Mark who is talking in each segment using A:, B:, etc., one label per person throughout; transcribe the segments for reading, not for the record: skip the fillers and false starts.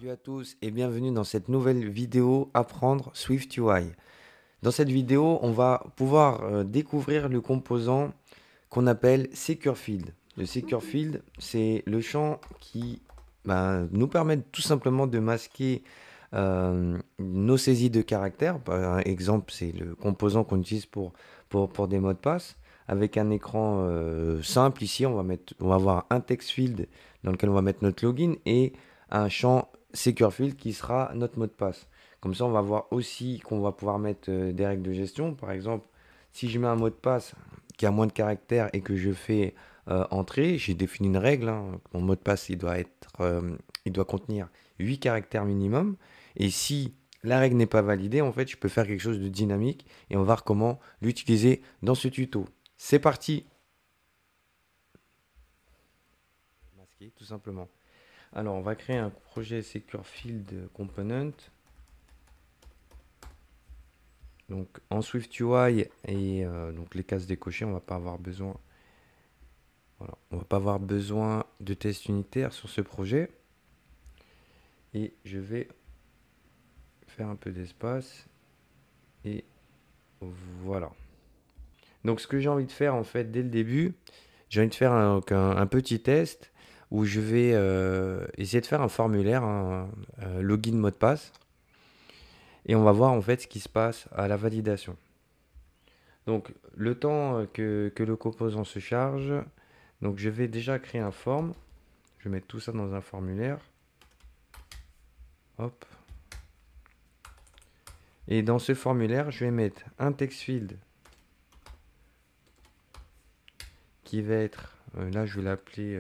A: Salut à tous et bienvenue dans cette nouvelle vidéo Apprendre SwiftUI. Dans cette vidéo, on va pouvoir découvrir le composant qu'on appelle SecureField. Le SecureField, c'est le champ qui nous permet tout simplement de masquer nos saisies de caractères. Par exemple, c'est le composant qu'on utilise pour des mots de passe. Avec un écran simple, ici, on va avoir un text field dans lequel on va mettre notre login et un champ SecureField qui sera notre mot de passe. Comme ça, on va voir aussi qu'on va pouvoir mettre des règles de gestion. Par exemple, si je mets un mot de passe qui a moins de caractères et que je fais entrer, j'ai défini une règle. Mon mot de passe, il doit contenir 8 caractères minimum. Et si la règle n'est pas validée, en fait, je peux faire quelque chose de dynamique et on va voir comment l'utiliser dans ce tuto. C'est parti! Masquer, tout simplement. Alors, on va créer un projet SecureField Component. Donc, en SwiftUI et donc les cases décochées, on va pas avoir besoin. Voilà, on va pas avoir besoin de tests unitaires sur ce projet. Et je vais faire un peu d'espace. Et voilà. Donc, ce que j'ai envie de faire en fait dès le début, j'ai envie de faire un petit test où je vais essayer de faire un formulaire, login mot de passe. Et on va voir en fait ce qui se passe à la validation. Donc le temps que le composant se charge, donc je vais déjà créer un form. Je vais mettre tout ça dans un formulaire. Hop. Et dans ce formulaire, je vais mettre un text field qui va être, là je vais l'appeler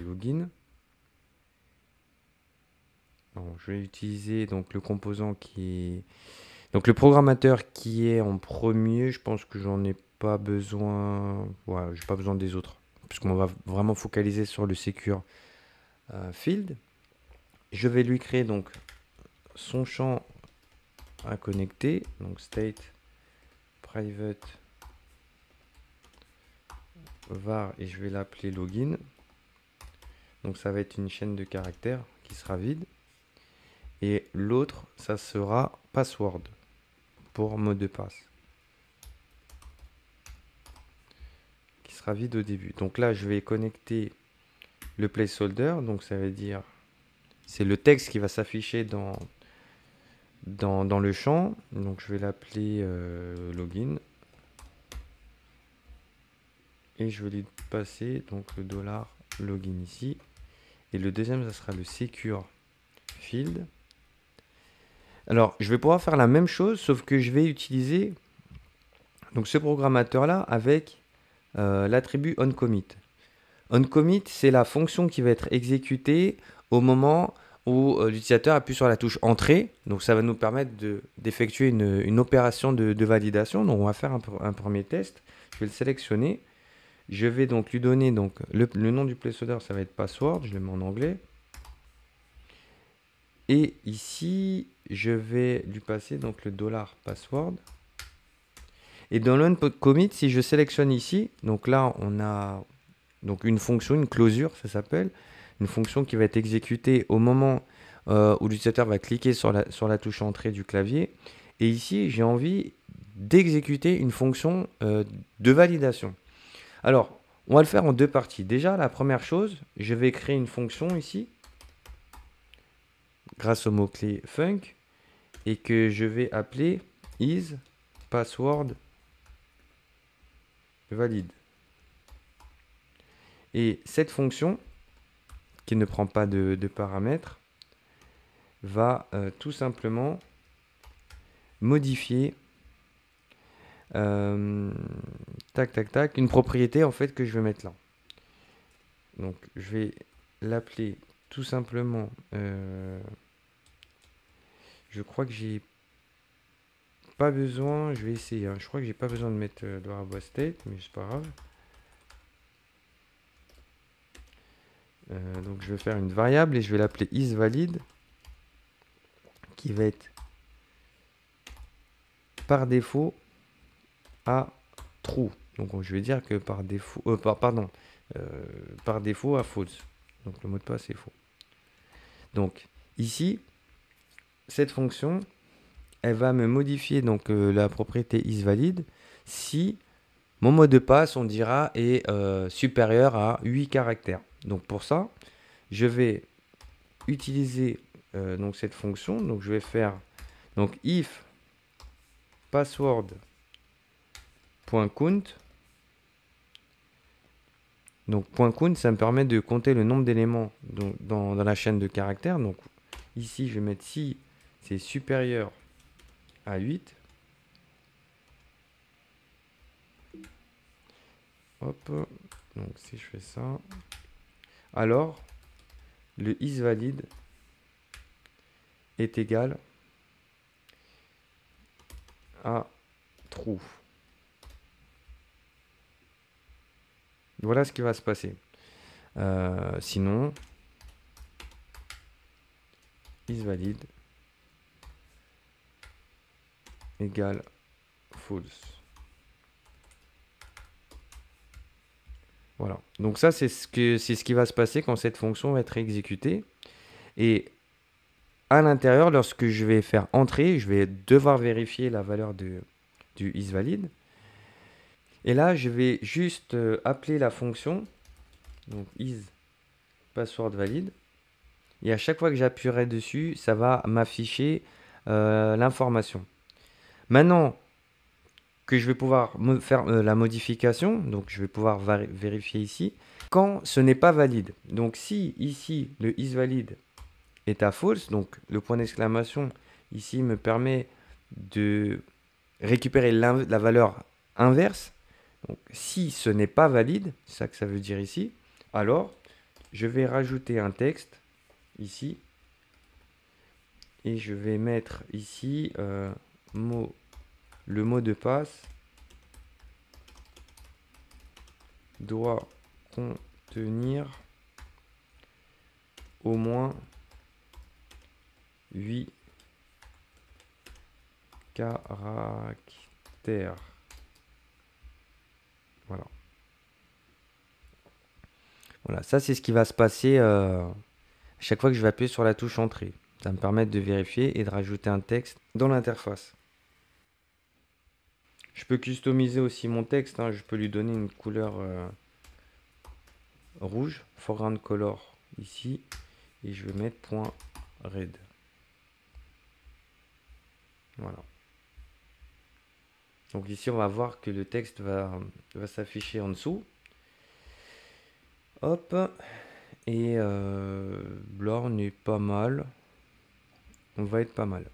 A: login. Donc, je vais utiliser donc le composant qui est donc le programmateur qui est en premier. Je pense que j'en ai pas besoin. Voilà, j'ai pas besoin des autres puisqu'on va vraiment focaliser sur le secure field. Je vais lui créer donc son champ à connecter, donc state private var et je vais l'appeler login. Donc ça va être une chaîne de caractères qui sera vide. Et l'autre, ça sera password pour mot de passe. Qui sera vide au début. Donc là, je vais connecter le placeholder. Donc ça veut dire, c'est le texte qui va s'afficher dans le champ. Donc je vais l'appeler login. Et je vais lui passer donc le $login ici. Et le deuxième, ça sera le secure field. Alors, je vais pouvoir faire la même chose, sauf que je vais utiliser donc ce programmateur-là avec l'attribut onCommit. OnCommit, c'est la fonction qui va être exécutée au moment où l'utilisateur appuie sur la touche Entrée. Donc, ça va nous permettre d'effectuer une opération de validation. Donc, on va faire un premier test. Je vais le sélectionner. Je vais donc lui donner donc, le nom du placeholder, ça va être password. Je le mets en anglais. Et ici, je vais lui passer donc le $password. Et dans l'onCommit, si je sélectionne ici, donc là, on a donc une fonction, une closure, ça s'appelle, une fonction qui va être exécutée au moment où l'utilisateur va cliquer sur la touche entrée du clavier. Et ici, j'ai envie d'exécuter une fonction de validation. Alors, on va le faire en deux parties. Déjà, la première chose, je vais créer une fonction ici, grâce au mot-clé func, et que je vais appeler isPassword valide. Et cette fonction, qui ne prend pas de paramètres, va tout simplement modifier une propriété en fait que je vais mettre là. Donc je vais l'appeler tout simplement, je crois que j'ai pas besoin, je vais essayer, je crois que j'ai pas besoin de mettre $state, mais c'est pas grave. Donc je vais faire une variable et je vais l'appeler isValid, qui va être par défaut à true. Donc je vais dire que par défaut, par défaut à false. Donc le mot de passe est faux. Donc ici, cette fonction, elle va me modifier donc la propriété isValid si mon mot de passe, on dira, est supérieur à 8 caractères. Donc pour ça, je vais utiliser donc cette fonction. Donc je vais faire donc if password.count. Donc .count, ça me permet de compter le nombre d'éléments dans la chaîne de caractères. Donc ici, je vais mettre si c'est supérieur à 8. Hop, donc si je fais ça, alors le isValid est égal à true. Voilà ce qui va se passer. Sinon, isValid égale false. Voilà. Donc ça, c'est ce qui va se passer quand cette fonction va être exécutée. Et à l'intérieur, lorsque je vais faire entrer, je vais devoir vérifier la valeur du isValid. Et là, je vais juste appeler la fonction, donc isPasswordValid. Et à chaque fois que j'appuierai dessus, ça va m'afficher l'information. Maintenant que je vais pouvoir faire la modification, donc je vais pouvoir vérifier ici, quand ce n'est pas valide. Donc si ici, le isValid est à false, donc le point d'exclamation ici me permet de récupérer la valeur inverse. Donc, si ce n'est pas valide, c'est ça que ça veut dire ici, alors je vais rajouter un texte ici et je vais mettre ici le mot de passe doit contenir au moins 8 caractères. Voilà. Voilà, ça c'est ce qui va se passer chaque fois que je vais appuyer sur la touche entrée. Ça va me permettre de vérifier et de rajouter un texte dans l'interface. Je peux customiser aussi mon texte, hein. Je peux lui donner une couleur rouge, foreground color ici, et je vais mettre .red. Voilà. Donc ici on va voir que le texte va s'afficher en dessous. Hop, et là on est pas mal, on va être pas mal.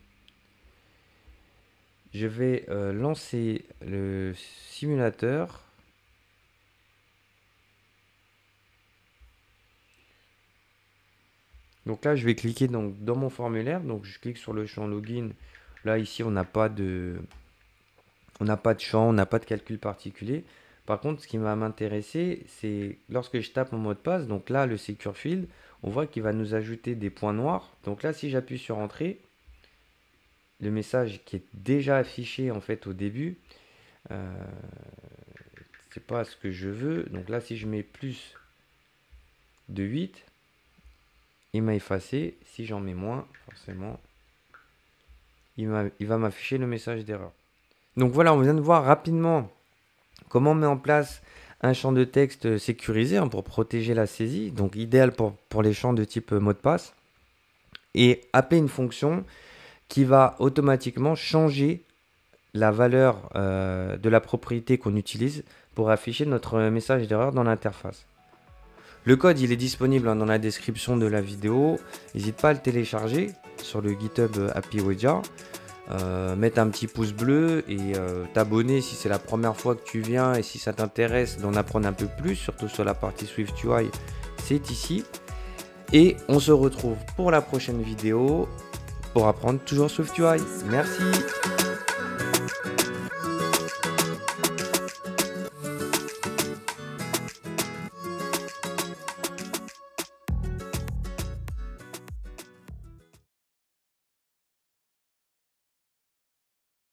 A: Je vais lancer le simulateur. Donc là je vais cliquer donc, dans mon formulaire, donc je clique sur le champ login. Là ici on n'a pas de champ, on n'a pas de calcul particulier. Par contre, ce qui va m'intéresser, c'est lorsque je tape mon mot de passe, donc là, le Secure Field, on voit qu'il va nous ajouter des points noirs. Donc là, si j'appuie sur Entrée, le message qui est déjà affiché en fait au début, c'est pas ce que je veux. Donc là, si je mets plus de 8, il m'a effacé. Si j'en mets moins, forcément, il va m'afficher le message d'erreur. Donc voilà, on vient de voir rapidement comment on met en place un champ de texte sécurisé hein, pour protéger la saisie, donc idéal pour les champs de type mot de passe, et appeler une fonction qui va automatiquement changer la valeur de la propriété qu'on utilise pour afficher notre message d'erreur dans l'interface. Le code il est disponible hein, dans la description de la vidéo, n'hésite pas à le télécharger sur le GitHub Happywedia. Mettre un petit pouce bleu et t'abonner si c'est la première fois que tu viens et si ça t'intéresse d'en apprendre un peu plus, surtout sur la partie SwiftUI, c'est ici. Et on se retrouve pour la prochaine vidéo pour apprendre toujours SwiftUI. Merci.